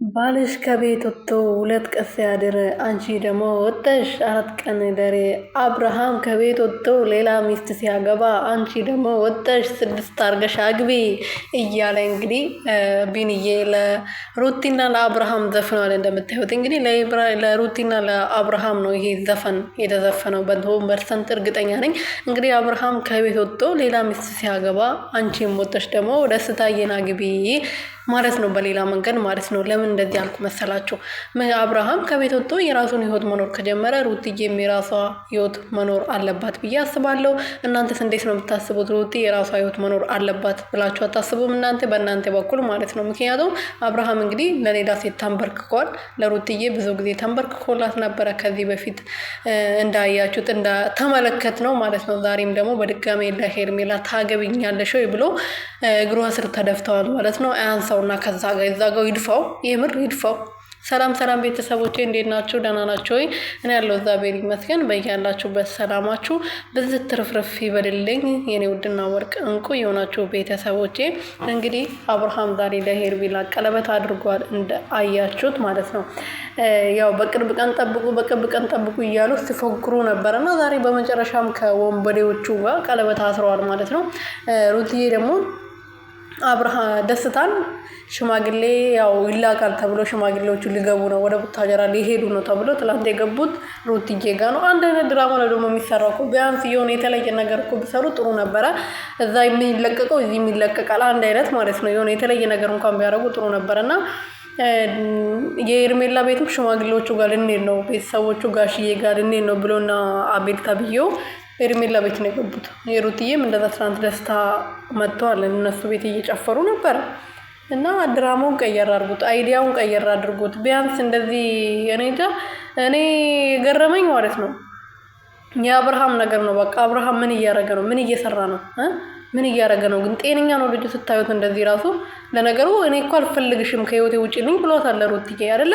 ባልሽ ከቤት ወጥቶ 2 ቀን ሲያድር አንቺ ደግሞ ወጥተሽ 4 ቀን እደሪ። አብርሃም ከቤት ወጥቶ ሌላ ሚስት ሲያገባ አንቺ ደግሞ ወጥተሽ 6 አርገሽ አግቢ እያለ እንግዲህ ቢንዬ ለሩቲና ለአብርሃም ዘፍኗል። እንደምታዩት እንግዲህ ለሩቲና ለአብርሃም ነው ይሄ ዘፈን የተዘፈነው። በ100% እርግጠኛ ነኝ። እንግዲህ አብርሃም ከቤት ወጥቶ ሌላ ሚስት ሲያገባ አንቺም ወጥተሽ ደግሞ ደስታዬን አግቢ ማለት ነው። በሌላ መንገድ ማለት ነው። ለምን እንደዚህ ያልኩ መሰላችሁ? አብርሃም ከቤት ወጥቶ የራሱን ህይወት መኖር ከጀመረ ሩትዬም የራሷ ህይወት መኖር አለባት ብዬ አስባለሁ። እናንተስ እንዴት ነው የምታስቡት? ሩቲ የራሷ ህይወት መኖር አለባት ብላችሁ አታስቡም? እናንተ በእናንተ በኩል ማለት ነው። ምክንያቱም አብርሃም እንግዲህ ለሌላ ሴት ተንበርክኳል። ለሩትዬ ብዙ ጊዜ ተንበርክኮላት ነበረ ከዚህ በፊት እንዳያችሁት ተመለከት ነው ማለት ነው። ዛሬም ደግሞ በድጋሜ ለሄርሜላ ታገብኛለሽ ወይ ብሎ እግሯ ስር ተደፍተዋል ማለት ነው። አያንሳውና ከዛ ጋር ይድፋው፣ የምር ይድፋው። ሰላም ሰላም ቤተሰቦቼ እንዴት ናችሁ? ደህና ናችሁ ወይ? እኔ ያለው እግዚአብሔር ይመስገን። በያላችሁበት ሰላማችሁ ብዝት ትርፍርፍ ይበልልኝ የኔ ውድና ወርቅ እንቁ የሆናችሁ ቤተሰቦቼ። እንግዲህ አብርሃም ዛሬ ለሄርሜላ ቀለበት አድርጓል እንዳያችሁት ማለት ነው። ያው በቅርብ ቀን ጠብቁ እያሉ ሲፎክሩ ነበርና ዛሬ በመጨረሻም ከወንበዴዎቹ ጋር ቀለበት አስረዋል ማለት ነው። ሩትዬ ደግሞ ደስታን ሽማግሌ ያው ይላካል ተብሎ ሽማግሌዎቹ ሊገቡ ነው፣ ወደ ቡታጀራ ሊሄዱ ነው ተብሎ ትላንት የገቡት ሩትዬ ጋር ነው። አንድ አይነት ድራማ ነው ደግሞ የሚሰራው እኮ። ቢያንስ የሆነ የተለየ ነገር እኮ ቢሰሩ ጥሩ ነበረ። እዛ የሚለቀቀው እዚህ የሚለቀቃል አንድ አይነት ማለት ነው። የሆነ የተለየ ነገር እንኳን ቢያደርጉ ጥሩ ነበረና የሄርሜላ ቤትም ሽማግሌዎቹ ጋር ልንሄድ ነው፣ ቤተሰቦቹ ጋሽዬ ጋር ልንሄድ ነው ብሎና አቤል ተብዬው ሄርሜላ ቤት ነው የገቡት። የሩትዬም እንደዛ ትናንት ደስታ መጥተዋል። እነሱ ቤት እየጨፈሩ ነበር እና ድራማውን ቀየር አድርጉት፣ አይዲያውን ቀየር አድርጉት። ቢያንስ እንደዚህ እኔ ገረመኝ ማለት ነው የአብርሃም ነገር ነው። በቃ አብርሃም ምን እያደረገ ነው? ምን እየሰራ ነው? ምን እያደረገ ነው? ግን ጤነኛ ነው ልጁ ስታዩት እንደዚህ ራሱ። ለነገሩ እኔ እኮ አልፈልግሽም ከህይወቴ ውጪ ልኝ ብሏታል ሩትዬ አይደለ?